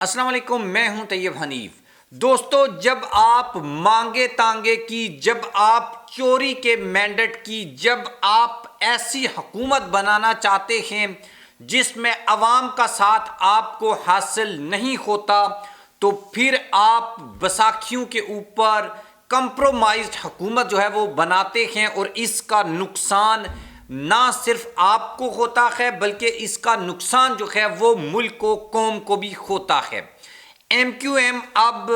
السلام علیکم، میں ہوں طیب حنیف۔ دوستو، جب آپ مانگے تانگے کی، جب آپ چوری کے مینڈیٹ کی، جب آپ ایسی حکومت بنانا چاہتے ہیں جس میں عوام کا ساتھ آپ کو حاصل نہیں ہوتا، تو پھر آپ بیساکھیوں کے اوپر کمپرومائزڈ حکومت جو ہے وہ بناتے ہیں، اور اس کا نقصان نہ صرف آپ کو ہوتا ہے بلکہ اس کا نقصان جو ہے وہ ملک و قوم کو بھی ہوتا ہے۔ ایم کیو ایم اب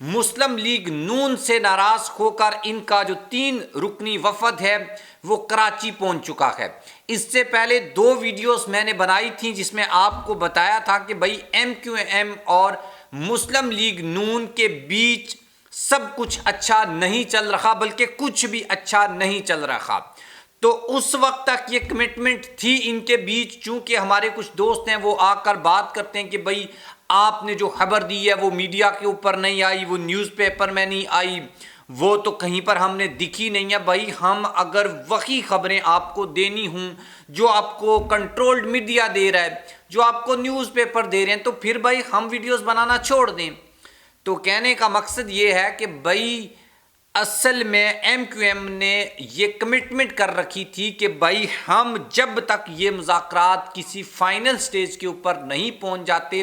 مسلم لیگ نون سے ناراض ہو کر ان کا جو 3 رکنی وفد ہے وہ کراچی پہنچ چکا ہے۔ اس سے پہلے 2 ویڈیوز میں نے بنائی تھیں جس میں آپ کو بتایا تھا کہ بھائی ایم کیو ایم اور مسلم لیگ نون کے بیچ سب کچھ اچھا نہیں چل رہا، بلکہ کچھ بھی اچھا نہیں چل رہا۔ تو اس وقت تک یہ کمٹمنٹ تھی ان کے بیچ، چونکہ ہمارے کچھ دوست ہیں وہ آ کر بات کرتے ہیں کہ بھائی آپ نے جو خبر دی ہے وہ میڈیا کے اوپر نہیں آئی، وہ نیوز پیپر میں نہیں آئی، وہ تو کہیں پر ہم نے دکھی نہیں ہے۔ بھائی ہم اگر وہی خبریں آپ کو دینی ہوں جو آپ کو کنٹرولڈ میڈیا دے رہا ہے، جو آپ کو نیوز پیپر دے رہے ہیں، تو پھر بھائی ہم ویڈیوز بنانا چھوڑ دیں۔ تو کہنے کا مقصد یہ ہے کہ بھائی اصل میں ایم کیو ایم نے یہ کمٹمنٹ کر رکھی تھی کہ بھائی ہم جب تک یہ مذاکرات کسی فائنل سٹیج کے اوپر نہیں پہنچ جاتے،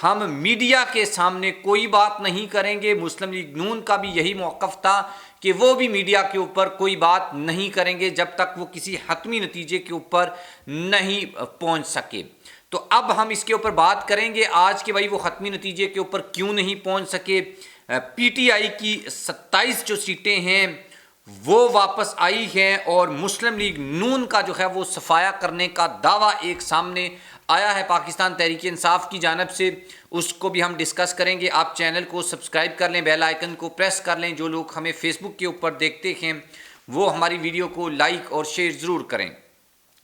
ہم میڈیا کے سامنے کوئی بات نہیں کریں گے۔ مسلم لیگ نون کا بھی یہی موقف تھا کہ وہ بھی میڈیا کے اوپر کوئی بات نہیں کریں گے جب تک وہ کسی حتمی نتیجے کے اوپر نہیں پہنچ سکے۔ تو اب ہم اس کے اوپر بات کریں گے آج کہ بھائی وہ حتمی نتیجے کے اوپر کیوں نہیں پہنچ سکے۔ پی ٹی آئی کی 27 جو سیٹیں ہیں وہ واپس آئی ہیں، اور مسلم لیگ نون کا جو ہے وہ صفایا کرنے کا دعویٰ ایک سامنے آیا ہے پاکستان تحریک انصاف کی جانب سے، اس کو بھی ہم ڈسکس کریں گے۔ آپ چینل کو سبسکرائب کر لیں، بیل آئیکن کو پریس کر لیں۔ جو لوگ ہمیں فیس بک کے اوپر دیکھتے ہیں وہ ہماری ویڈیو کو لائک اور شیئر ضرور کریں۔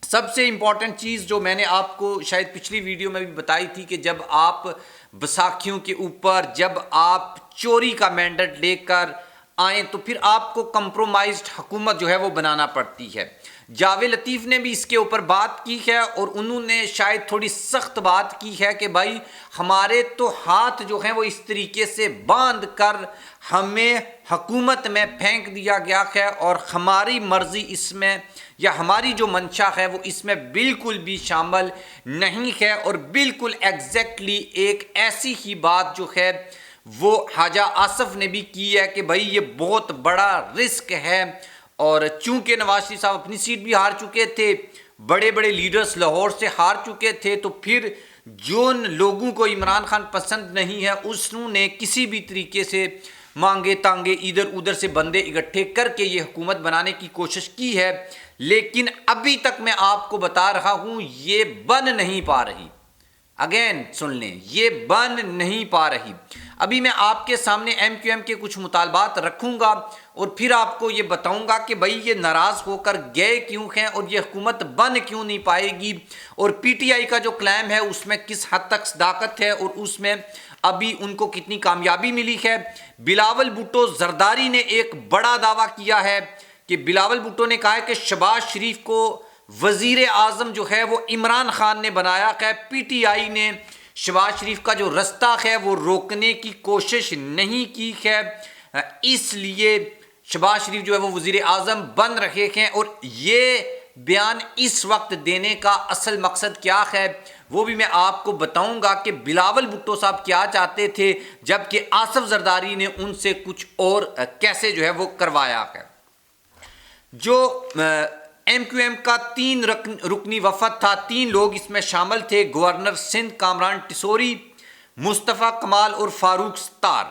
سب سے امپورٹنٹ چیز جو میں نے آپ کو شاید پچھلی ویڈیو میں بھی بتائی تھی کہ جب آپ بیساکھیوں کے اوپر جب آپ چوری کا مینڈیٹ لے کر آئیں تو پھر آپ کو کمپرومائزڈ حکومت جو ہے وہ بنانا پڑتی ہے۔ جاوید لطیف نے بھی اس کے اوپر بات کی ہے، اور انہوں نے شاید تھوڑی سخت بات کی ہے کہ بھائی ہمارے تو ہاتھ جو ہیں وہ اس طریقے سے باندھ کر ہمیں حکومت میں پھینک دیا گیا ہے، اور ہماری مرضی اس میں یا ہماری جو منشا ہے وہ اس میں بالکل بھی شامل نہیں ہے۔ اور بالکل ایگزیکٹلی ایک ایسی ہی بات جو ہے وہ خواجہ آصف نے بھی کی ہے کہ بھائی یہ بہت بڑا رسک ہے، اور چونکہ نواز شریف صاحب اپنی سیٹ بھی ہار چکے تھے، بڑے بڑے لیڈرز لاہور سے ہار چکے تھے، تو پھر جن لوگوں کو عمران خان پسند نہیں ہے انہوں نے کسی بھی طریقے سے مانگے تانگے ادھر ادھر سے بندے اکٹھے کر کے یہ حکومت بنانے کی کوشش کی ہے، لیکن ابھی تک میں آپ کو بتا رہا ہوں یہ بن نہیں پا رہی۔ اگین سن لیں، یہ بن نہیں پا رہی۔ ابھی میں آپ کے سامنے ایم کیو ایم کے کچھ مطالبات رکھوں گا، اور پھر آپ کو یہ بتاؤں گا کہ بھائی یہ ناراض ہو کر گئے کیوں ہیں، اور یہ حکومت بن کیوں نہیں پائے گی، اور پی ٹی آئی کا جو کلیم ہے اس میں کس حد تک صداقت ہے، اور اس میں ابھی ان کو کتنی کامیابی ملی ہے۔ بلاول بھٹو زرداری نے ایک بڑا دعویٰ کیا ہے کہ بلاول بھٹو نے کہا ہے کہ شہباز شریف کو وزیر اعظم جو ہے وہ عمران خان نے بنایا ہے، پی ٹی آئی نے شہباز شریف کا جو رستہ ہے وہ روکنے کی کوشش نہیں کی ہے، اس لیے شہباز شریف جو ہے وہ وزیر اعظم بن رہے ہیں۔ اور یہ بیان اس وقت دینے کا اصل مقصد کیا ہے وہ بھی میں آپ کو بتاؤں گا کہ بلاول بھٹو صاحب کیا چاہتے تھے، جبکہ آصف زرداری نے ان سے کچھ اور کیسے جو ہے وہ کروایا ہے۔ جو ایم کیو ایم کا 3 رکنی وفد تھا، 3 لوگ اس میں شامل تھے، گورنر سندھ کامران ٹسوری، مصطفیٰ کمال اور فاروق ستار۔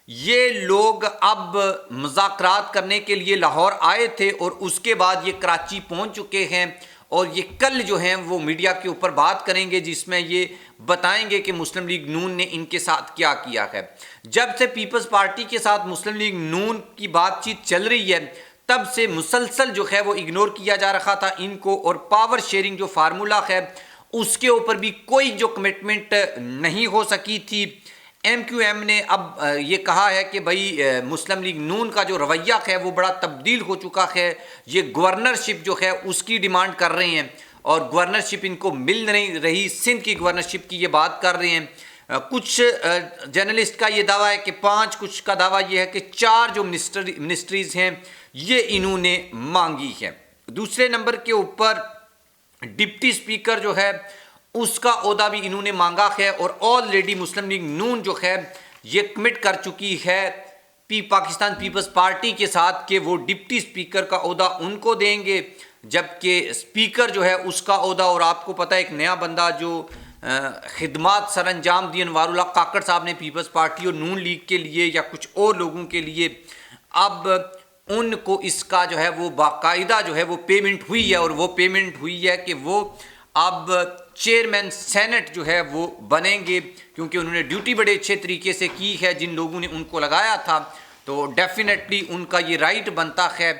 یہ لوگ اب مذاکرات کرنے کے لیے لاہور آئے تھے، اور اس کے بعد یہ کراچی پہنچ چکے ہیں، اور یہ کل جو ہیں وہ میڈیا کے اوپر بات کریں گے جس میں یہ بتائیں گے کہ مسلم لیگ نون نے ان کے ساتھ کیا کیا ہے۔ جب سے پیپلز پارٹی کے ساتھ مسلم لیگ نون کی بات چیت چل رہی ہے تب سے مسلسل جو ہے وہ اگنور کیا جا رہا تھا ان کو، اور پاور شیئرنگ جو فارمولا ہے اس کے اوپر بھی کوئی جو کمٹمنٹ نہیں ہو سکی تھی۔ ایم کیو ایم نے اب یہ کہا ہے کہ بھائی مسلم لیگ نون کا جو رویہ ہے وہ بڑا تبدیل ہو چکا ہے، یہ گورنرشپ جو ہے اس کی ڈیمانڈ کر رہے ہیں، اور گورنرشپ ان کو مل نہیں رہی، سندھ کی گورنرشپ کی یہ بات کر رہے ہیں۔ کچھ جرنلسٹ کا یہ دعویٰ ہے کہ 5، کچھ کا دعویٰ یہ ہے کہ 4 جو منسٹریز ہیں یہ انہوں نے مانگی ہے۔ دوسرے نمبر کے اوپر ڈپٹی سپیکر جو ہے اس کا عہدہ بھی انہوں نے مانگا ہے، اور آلریڈی مسلم لیگ نون جو ہے یہ کمٹ کر چکی ہے پاکستان پیپلز پارٹی کے ساتھ کہ وہ ڈپٹی سپیکر کا عہدہ ان کو دیں گے، جبکہ سپیکر جو ہے اس کا عہدہ، اور آپ کو پتہ ہے ایک نیا بندہ جو خدمات سر انجام دی انوار اللہ کاکڑ صاحب نے پیپلز پارٹی اور نون لیگ کے لیے یا کچھ اور لوگوں کے لیے، اب ان کو اس کا جو ہے وہ باقاعدہ جو ہے وہ پیمنٹ ہوئی ہے، اور وہ پیمنٹ ہوئی ہے کہ وہ اب چیئرمین سینٹ جو ہے وہ بنیں گے، کیونکہ انہوں نے ڈیوٹی بڑے اچھے طریقے سے کی ہے جن لوگوں نے ان کو لگایا تھا، تو ڈیفینیٹلی ان کا یہ رائٹ بنتا ہے۔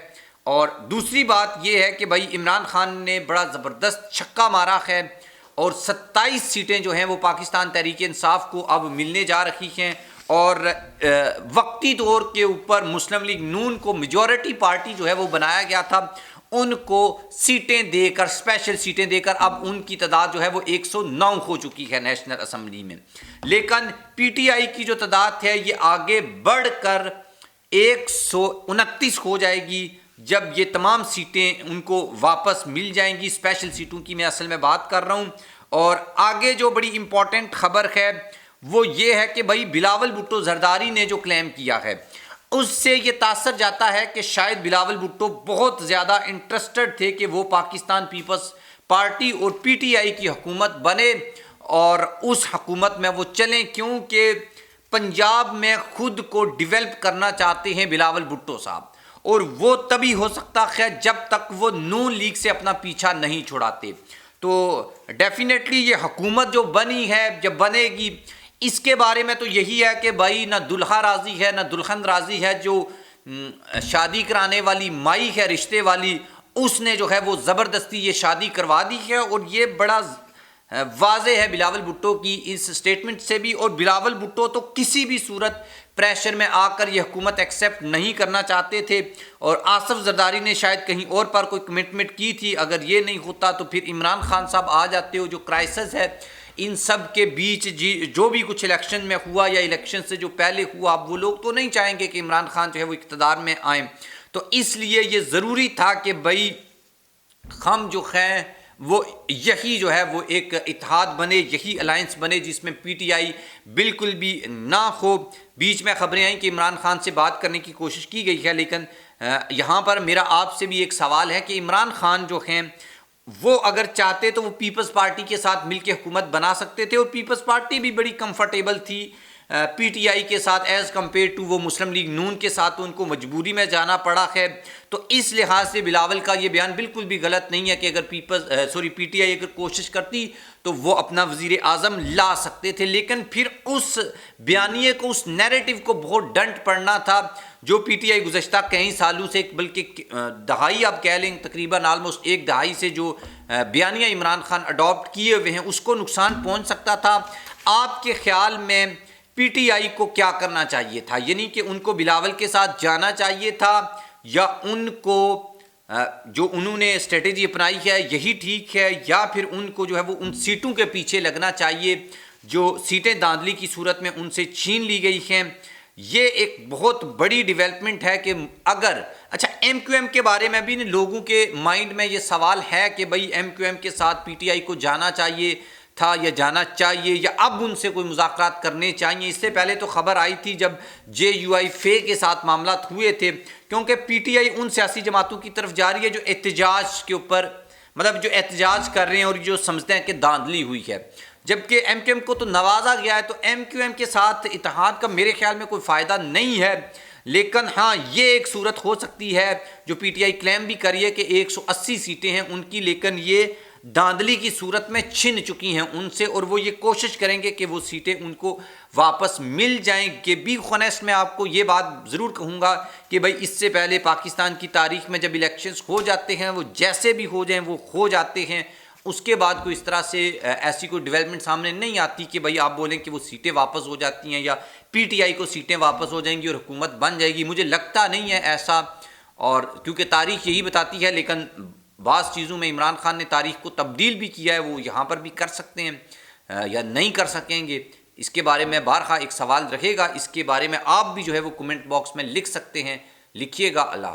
اور دوسری بات یہ ہے کہ بھائی عمران خان نے بڑا زبردست چھکا مارا ہے، اور 27 سیٹیں جو ہیں وہ پاکستان تحریک انصاف کو اب ملنے جا رہی ہیں، اور وقتی طور کے اوپر مسلم لیگ نون کو میجورٹی پارٹی جو ہے وہ بنایا گیا تھا، ان کو سیٹیں دے کر، اسپیشل سیٹیں دے کر اب ان کی تعداد جو ہے وہ 109 ہو چکی ہے نیشنل اسمبلی میں، لیکن پی ٹی آئی کی جو تعداد ہے یہ آگے بڑھ کر 129 ہو جائے گی جب یہ تمام سیٹیں ان کو واپس مل جائیں گی۔ اسپیشل سیٹوں کی میں اصل میں بات کر رہا ہوں۔ اور آگے جو بڑی امپورٹنٹ خبر ہے وہ یہ ہے کہ بھائی بلاول بھٹو زرداری نے جو کلیم کیا ہے اس سے یہ تاثر جاتا ہے کہ شاید بلاول بھٹو بہت زیادہ انٹرسٹڈ تھے کہ وہ پاکستان پیپلز پارٹی اور پی ٹی آئی کی حکومت بنے اور اس حکومت میں وہ چلیں، کیونکہ پنجاب میں خود کو ڈیولپ کرنا چاہتے ہیں بلاول بھٹو صاحب، اور وہ تبھی ہو سکتا ہے جب تک وہ نون لیگ سے اپنا پیچھا نہیں چھڑاتے۔ تو ڈیفینیٹلی یہ حکومت جو بنی ہے، جب بنے گی، اس کے بارے میں تو یہی ہے کہ بھائی نہ دلہا راضی ہے نہ دلہن راضی ہے، جو شادی کرانے والی مائی ہے رشتے والی، اس نے جو ہے وہ زبردستی یہ شادی کروا دی ہے، اور یہ بڑا واضح ہے بلاول بھٹو کی اس سٹیٹمنٹ سے بھی، اور بلاول بھٹو تو کسی بھی صورت پریشر میں آ کر یہ حکومت ایکسیپٹ نہیں کرنا چاہتے تھے، اور آصف زرداری نے شاید کہیں اور پر کوئی کمٹمنٹ کی تھی، اگر یہ نہیں ہوتا تو پھر عمران خان صاحب آ جاتے ہو۔ جو کرائسس ہے ان سب کے بیچ جو بھی کچھ الیکشن میں ہوا یا الیکشن سے جو پہلے ہوا، اب وہ لوگ تو نہیں چاہیں گے کہ عمران خان جو ہے وہ اقتدار میں آئیں، تو اس لیے یہ ضروری تھا کہ بھائی ہم جو ہیں وہ یہی جو ہے وہ ایک اتحاد بنے، یہی الائنس بنے جس میں پی ٹی آئی بالکل بھی نہ ہو۔ بیچ میں خبریں آئیں کہ عمران خان سے بات کرنے کی کوشش کی گئی ہے، لیکن یہاں پر میرا آپ سے بھی ایک سوال ہے کہ عمران خان جو ہیں وہ اگر چاہتے تو وہ پیپلز پارٹی کے ساتھ مل کے حکومت بنا سکتے تھے، اور پیپلز پارٹی بھی بڑی کمفرٹیبل تھی پی ٹی آئی کے ساتھ ایز کمپیئر ٹو وہ مسلم لیگ نون کے ساتھ، تو ان کو مجبوری میں جانا پڑا ہے۔ تو اس لحاظ سے بلاول کا یہ بیان بالکل بھی غلط نہیں ہے کہ اگر پی ٹی آئی اگر کوشش کرتی تو وہ اپنا وزیر اعظم لا سکتے تھے، لیکن پھر اس بیانیے کو، اس نیریٹو کو بہت ڈنٹ پڑنا تھا جو پی ٹی آئی گزشتہ کئی سالوں سے، بلکہ دہائی آپ کہہ لیں، تقریباً آلموسٹ ایک دہائی سے جو بیانیہ عمران خان اڈاپٹ کیے ہوئے ہیں اس کو نقصان پہنچ سکتا تھا۔ آپ کے خیال میں پی ٹی آئی کو کیا کرنا چاہیے تھا؟ یعنی کہ ان کو بلاول کے ساتھ جانا چاہیے تھا، یا ان کو جو انہوں نے اسٹریٹجی اپنائی ہے یہی ٹھیک ہے، یا پھر ان کو جو ہے وہ ان سیٹوں کے پیچھے لگنا چاہیے جو سیٹیں دھاندلی کی صورت میں ان سے چھین لی گئی ہیں؟ یہ ایک بہت بڑی ڈیولپمنٹ ہے کہ اگر ایم کیو ایم کے بارے میں بھی لوگوں کے مائنڈ میں یہ سوال ہے کہ بھائی ایم کیو ایم کے ساتھ پی ٹی آئی کو جانا چاہیے تھا یا جانا چاہیے، یا اب ان سے کوئی مذاکرات کرنے چاہیے۔ اس سے پہلے تو خبر آئی تھی جب جے یو آئی فے کے ساتھ معاملات ہوئے تھے، کیونکہ پی ٹی آئی ان سیاسی جماعتوں کی طرف جا رہی ہے جو احتجاج کے اوپر، مطلب جو احتجاج کر رہے ہیں اور جو سمجھتے ہیں کہ دھاندلی ہوئی ہے، جبکہ ایم کیو ایم کو تو نوازا گیا ہے، تو ایم کیو ایم کے ساتھ اتحاد کا میرے خیال میں کوئی فائدہ نہیں ہے۔ لیکن ہاں یہ ایک صورت ہو سکتی ہے جو پی ٹی آئی کلیم بھی کریے کہ 180 سیٹیں ہیں ان کی، لیکن یہ دھاندلی کی صورت میں چھن چکی ہیں ان سے، اور وہ یہ کوشش کریں گے کہ وہ سیٹیں ان کو واپس مل جائیں کہ بھی خونیسٹ۔ میں آپ کو یہ بات ضرور کہوں گا کہ بھائی اس سے پہلے پاکستان کی تاریخ میں جب الیکشنز ہو جاتے ہیں وہ جیسے بھی ہو جائیں وہ ہو جاتے ہیں، اس کے بعد کوئی اس طرح سے ایسی کوئی ڈیولپمنٹ سامنے نہیں آتی کہ بھائی آپ بولیں کہ وہ سیٹیں واپس ہو جاتی ہیں یا پی ٹی آئی کو سیٹیں واپس ہو جائیں گی اور حکومت بن جائے گی۔ مجھے لگتا نہیں ہے ایسا، اور کیونکہ تاریخ یہی بتاتی ہے، لیکن بعض چیزوں میں عمران خان نے تاریخ کو تبدیل بھی کیا ہے، وہ یہاں پر بھی کر سکتے ہیں یا نہیں کر سکیں گے، اس کے بارے میں بارہا ایک سوال رہے گا، اس کے بارے میں آپ بھی جو ہے وہ کمنٹ باکس میں لکھ سکتے ہیں، لکھیے گا۔ اللہ